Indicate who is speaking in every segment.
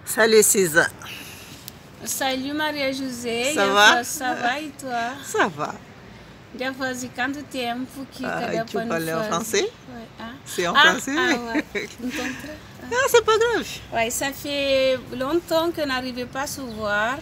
Speaker 1: Salut César.
Speaker 2: Salut Maria-José.
Speaker 1: Ça va?
Speaker 2: Ça va e toi?
Speaker 1: Ça va.
Speaker 2: Já faz quanto tempo que cada
Speaker 1: Tu parles en français?
Speaker 2: Ouais. Ah.
Speaker 1: C'est en français?
Speaker 2: Ouais.
Speaker 1: Ah, c'est pas grave.
Speaker 2: Ouais, ça fait longtemps qu'on n'arrivait pas à se voir.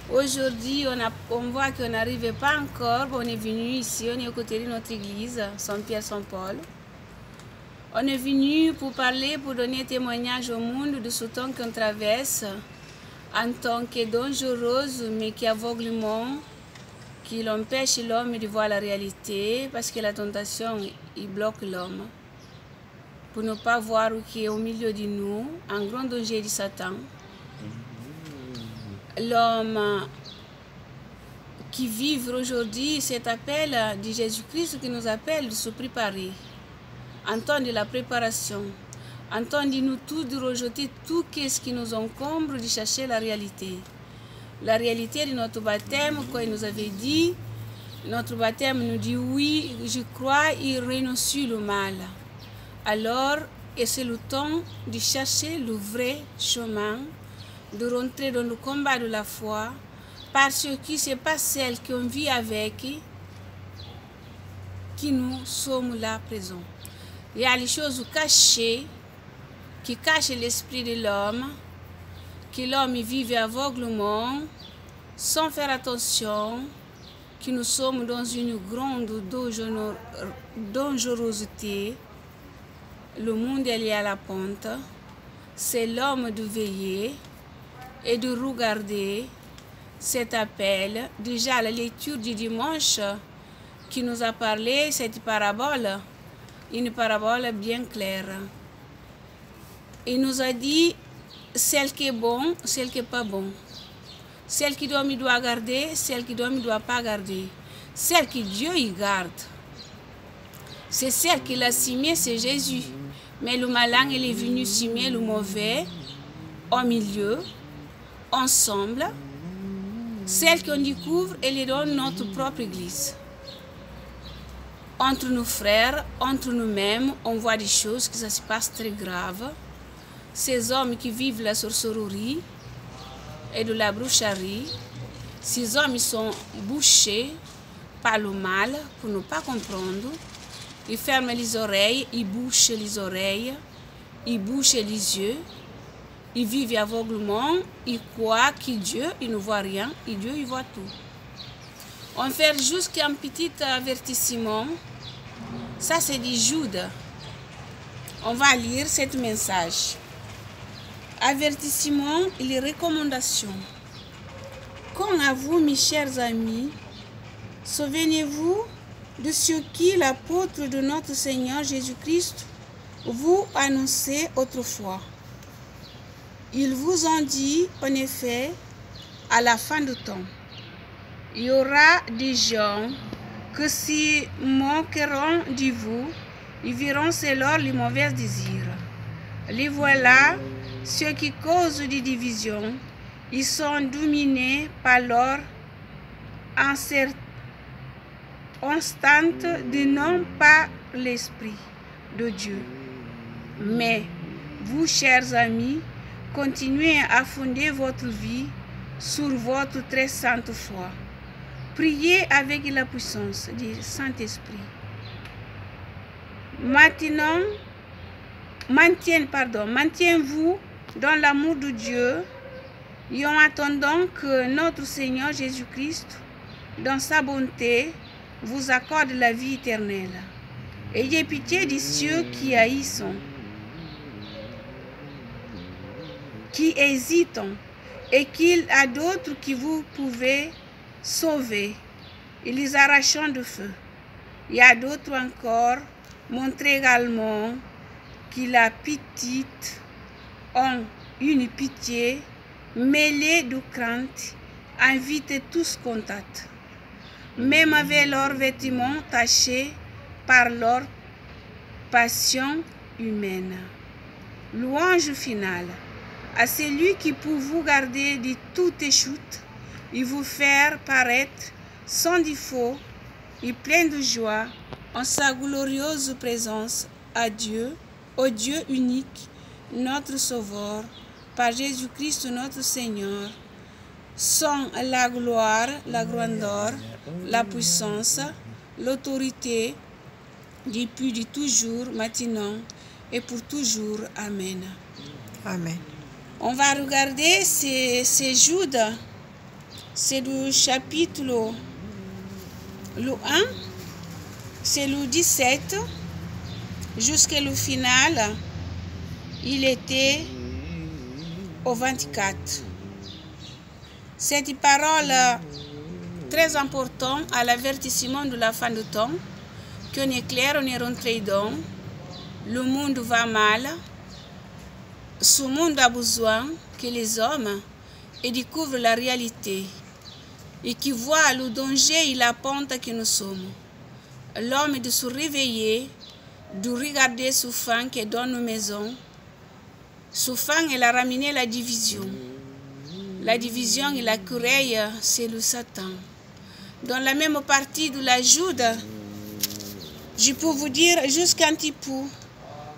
Speaker 2: Aujourd'hui, on voit qu'on n'arrivait pas encore. On est venu ici, on est aux côtés de notre église, Saint-Pierre-Saint-Paul. On est venu pour parler, pour donner témoignage au monde de ce temps qu'on traverse en tant que dangereuse, mais qui aveuglement, qui l'empêche l'homme de voir la réalité, parce que la tentation, il bloque l'homme. Pour ne pas voir qui est au milieu de nous, un grand danger de Satan. L'homme qui vit aujourd'hui, cet appel de Jésus-Christ qui nous appelle de se préparer. En temps de la préparation, en temps de nous tous de rejeter tout ce qui nous encombre, de chercher la réalité. La réalité de notre baptême, quand il nous avait dit, notre baptême nous dit oui, je crois, il règne sur le mal. Alors, et c'est le temps de chercher le vrai chemin, de rentrer dans le combat de la foi, parce que ce n'est pas celle qu'on vit avec qui nous sommes là présents. Il y a les choses cachées qui cachent l'esprit de l'homme, que l'homme vive aveuglement, sans faire attention, que nous sommes dans une grande dangerosité. Le monde est à la pente. C'est l'homme de veiller et de regarder cet appel. Déjà, la lecture du dimanche qui nous a parlé, cette parabole, une parabole bien claire. Il nous a dit celle qui est bonne, celle qui n'est pas bonne. Celle qui l'homme doit garder, celle qui l'homme ne doit pas garder. Celle que Dieu y garde. C'est celle qui l'a simée, c'est Jésus. Mais le malin, il est venu simer le mauvais au milieu, ensemble. Celle qu'on découvre, elle est dans notre propre église. Entre nos frères, entre nous-mêmes, on voit des choses qui se passent très graves. Ces hommes qui vivent la sorcellerie et de la brucherie, ces hommes ils sont bouchés par le mal pour ne pas comprendre. Ils ferment les oreilles, ils bouchent les oreilles, ils bouchent les yeux. Ils vivent aveuglement, ils croient que Dieu, il ne voit rien, et Dieu, il voit tout. On fait juste un petit avertissement. Ça, c'est du Jude. On va lire ce message. Avertissement et les recommandations. Quant à vous, mes chers amis, souvenez-vous de ce que l'apôtre de notre Seigneur Jésus-Christ vous annonçait autrefois. Ils vous ont dit, en effet, à la fin du temps, il y aura des gens qui se moqueront de vous, ils verront selon les mauvais désirs. Les voilà, ceux qui causent des divisions, ils sont dominés par leur instante de non pas l'Esprit de Dieu. Mais vous, chers amis, continuez à fonder votre vie sur votre très sainte foi. Priez avec la puissance du Saint-Esprit. Maintiens-vous dans l'amour de Dieu et en attendant que notre Seigneur Jésus-Christ, dans sa bonté, vous accorde la vie éternelle. Ayez pitié de ceux qui haïssent, qui hésitent, et qu'il y a d'autres qui vous pouvez sauver, et les arrachant de feu. Il y a d'autres encore, montrez également que la petite ont une pitié mêlée de crainte, invitez tous contact, même avec leurs vêtements tachés par leur passion humaine. Louange finale à celui qui peut vous garder de toutes chutes et vous faire paraître sans défaut et plein de joie en sa glorieuse présence à Dieu, au Dieu unique, notre Sauveur, par Jésus-Christ notre Seigneur, sont la gloire, la grandeur, la puissance, l'autorité, depuis de toujours, maintenant et pour toujours. Amen.
Speaker 1: Amen.
Speaker 2: On va regarder ces Jude, c'est du chapitre le 1, c'est le 17, jusqu'à le final, il était au 24. Cette parole très importante à l'avertissement de la fin du temps, qu'on est clair, on est rentré dans, le monde va mal, ce monde a besoin que les hommes découvrent la réalité et qui voient le danger et la pente que nous sommes. L'homme de se réveiller, de regarder ce fin qui est dans nos maisons. Ce fin, il a ramené la division. La division et la querelle, c'est le Satan. Dans la même partie de la Jude, je peux vous dire jusqu'à un petit peu,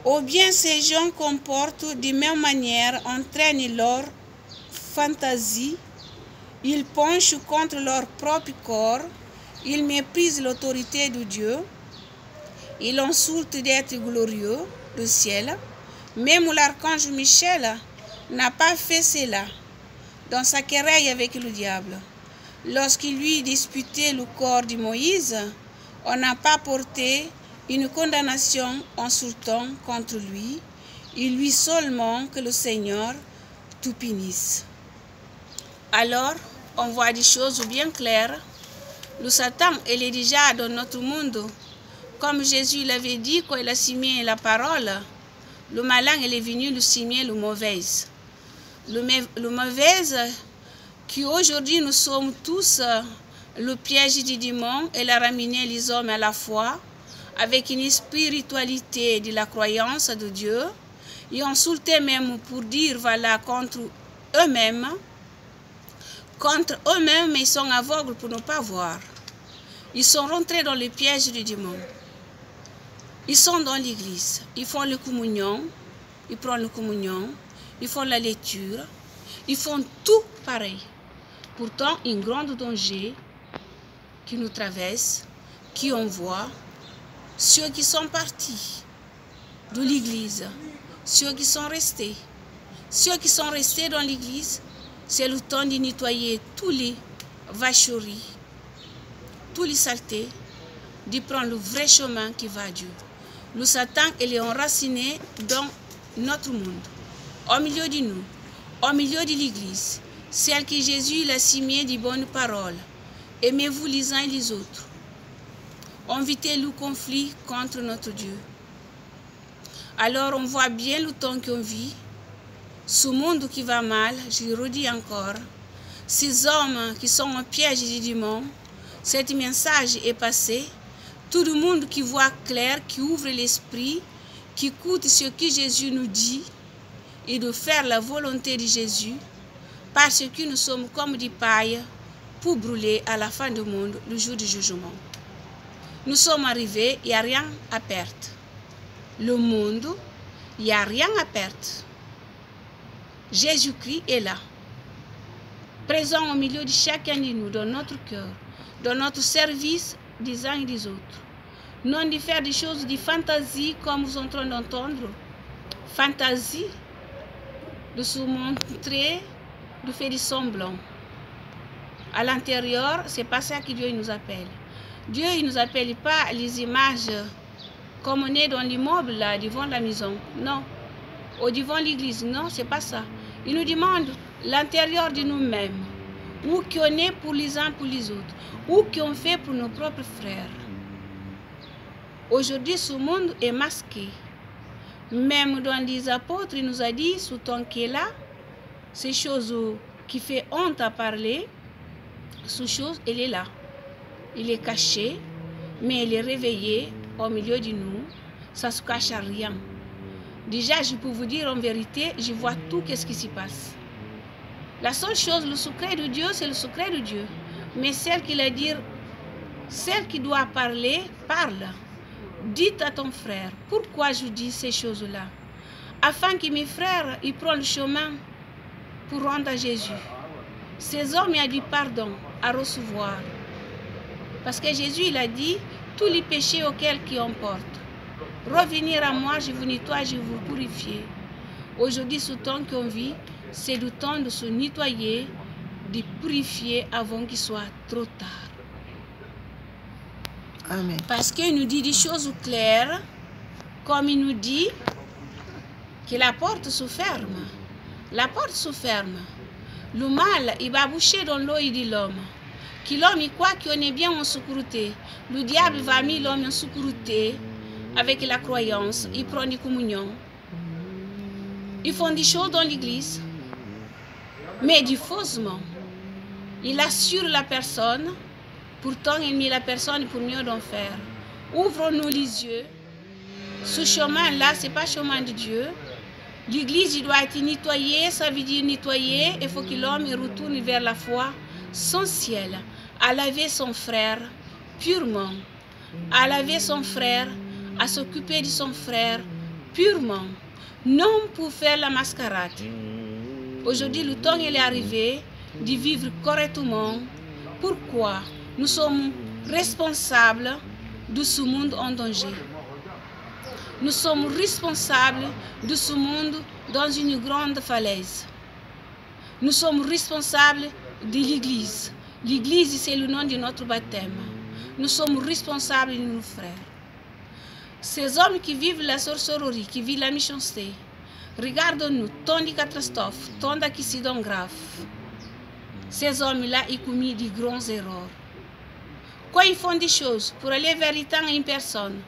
Speaker 2: ou bien ces gens comportent de même manière, entraînent leur fantaisie, ils penchent contre leur propre corps, ils méprisent l'autorité de Dieu, ils insultent d'être glorieux du ciel. Même l'archange Michel n'a pas fait cela dans sa querelle avec le diable. Lorsqu'il lui disputait le corps de Moïse, on n'a pas porté une condamnation insultant contre lui. Il lui seulement que le Seigneur tout punisse. Alors, on voit des choses bien claires. Le Satan, il est déjà dans notre monde. Comme Jésus l'avait dit quand il a signé la parole, le malin, il est venu le signer le mauvais. Le mauvais, qui aujourd'hui nous sommes tous le piège du démon, il a ramené les hommes à la foi, avec une spiritualité de la croyance de Dieu, et insulté même pour dire, voilà, contre eux-mêmes, ils sont aveugles pour ne pas voir. Ils sont rentrés dans le piège du démon. Ils sont dans l'église, ils font la communion, ils prennent la communion, ils font la lecture, ils font tout pareil. Pourtant, un grand danger qui nous traverse, qui on voit, ceux qui sont partis de l'église, ceux qui sont restés. Ceux qui sont restés dans l'église, c'est le temps de nettoyer tous les vacheries, tous les saletés, de prendre le vrai chemin qui va à Dieu. Le Satan, il est enraciné dans notre monde, au milieu de nous, au milieu de l'église, celle que Jésus a semé de bonnes paroles. Aimez-vous les uns et les autres. Invitez le conflit contre notre Dieu. Alors on voit bien le temps qu'on vit, ce monde qui va mal, je le redis encore, ces hommes qui sont en piège du démon, cet message est passé. Tout le monde qui voit clair, qui ouvre l'esprit, qui écoute ce que Jésus nous dit et de faire la volonté de Jésus, parce que nous sommes comme des pailles pour brûler à la fin du monde, le jour du jugement. Nous sommes arrivés, il n'y a rien à perdre. Le monde, il n'y a rien à perdre. Jésus-Christ est là, présent au milieu de chacun de nous, dans notre cœur, dans notre service des uns et des autres. Non de faire des choses de fantaisie comme nous sommes en train d'entendre. Fantaisie, de se montrer, de faire des semblants. À l'intérieur, ce n'est pas ça que Dieu nous appelle. Dieu ne nous appelle pas les images comme on est dans l'immeuble là, devant la maison. Non. Ou devant l'église. Non, ce n'est pas ça. Il nous demande l'intérieur de nous-mêmes. Où qu'on est pour les uns pour les autres. Où qu'on fait pour nos propres frères. Aujourd'hui, ce monde est masqué. Même dans les apôtres, il nous a dit, ce temps qui est là, ces choses qui font honte à parler, cette chose, elle est là. Il est caché, mais il est réveillé au milieu de nous. Ça ne se cache à rien. Déjà, je peux vous dire en vérité, je vois tout ce qui s'y passe. La seule chose, le secret de Dieu, c'est le secret de Dieu. Mais celle qui doit parler, parle. Dites à ton frère, pourquoi je dis ces choses-là? Afin que mes frères, ils prennent le chemin pour rendre à Jésus. Ces hommes, il y a du pardon à recevoir. Parce que Jésus, il a dit, tous les péchés auxquels qui emportent. Revenir à moi, je vous nettoie, je vous purifie. Aujourd'hui, ce temps qu'on vit, c'est le temps de se nettoyer, de purifier avant qu'il soit trop tard.
Speaker 1: Amen.
Speaker 2: Parce qu'il nous dit des choses claires, comme il nous dit que la porte se ferme. La porte se ferme. Le mal, il va boucher dans l'œil de l'homme. Que l'homme, il croit qu'on est bien en sécurité. Le diable va mettre l'homme en sécurité avec la croyance. Ils prennent des communions. Ils font des choses dans l'église, mais du faussement. Il assure la personne, pourtant il met la personne pour mieux d'en faire. Ouvre-nous les yeux. Ce chemin-là, ce n'est pas le chemin de Dieu. L'église, il doit être nettoyée, ça veut dire nettoyer. Il faut que l'homme retourne vers la foi, son ciel, à laver son frère purement, à laver son frère, à s'occuper de son frère purement, non pour faire la mascarade. Aujourd'hui, le temps il est arrivé de vivre correctement. Pourquoi? Nous sommes responsables de ce monde en danger. Nous sommes responsables de ce monde dans une grande falaise. Nous sommes responsables de l'Église. L'Église, c'est le nom de notre baptême. Nous sommes responsables de nos frères. Ces hommes qui vivent la sorcellerie, qui vivent la méchanceté, regardons-nous, tant de catastrophes, tant d'accidents graves. Ces hommes-là, ils commettent de grandes erreurs. Quand ils font des choses pour aller vers une personne,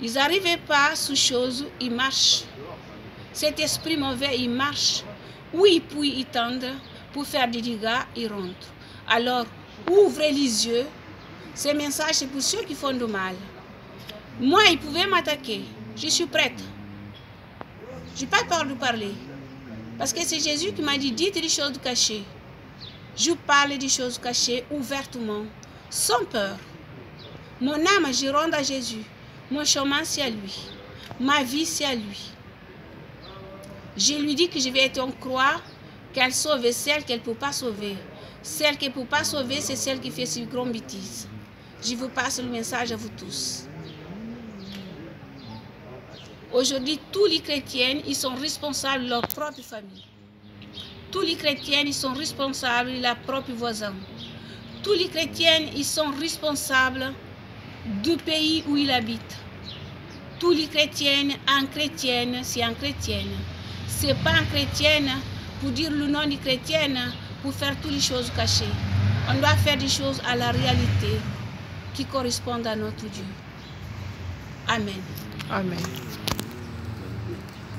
Speaker 2: ils n'arrivent pas à ces choses, ils marchent. Cet esprit mauvais, il marche. Oui, puis ils tendent pour faire des dégâts, ils rentrent. Alors, ouvrez les yeux. Ce message, c'est pour ceux qui font du mal. Moi, ils pouvaient m'attaquer. Je suis prête. Je n'ai pas peur de parler. Parce que c'est Jésus qui m'a dit, dites des choses cachées. Je parle des choses cachées ouvertement, sans peur. Mon âme, je rends à Jésus. Mon chemin, c'est à lui. Ma vie, c'est à lui. Je lui dis que je vais être en croix, qu'elle sauve celle qu'elle ne peut pas sauver. Celle qu'elle ne peut pas sauver, c'est celle qui fait si grande bêtise. Je vous passe le message à vous tous. Aujourd'hui, tous les chrétiens, ils sont responsables de leur propre famille. Tous les chrétiens, ils sont responsables de leur propre voisin. Tous les chrétiens, ils sont responsables du pays où ils habitent. Tous les chrétiens, un chrétien, c'est un chrétien. Ce n'est pas un chrétien pour dire le nom du chrétien, pour faire toutes les choses cachées. On doit faire des choses à la réalité qui correspondent à notre Dieu. Amen.
Speaker 1: Amen.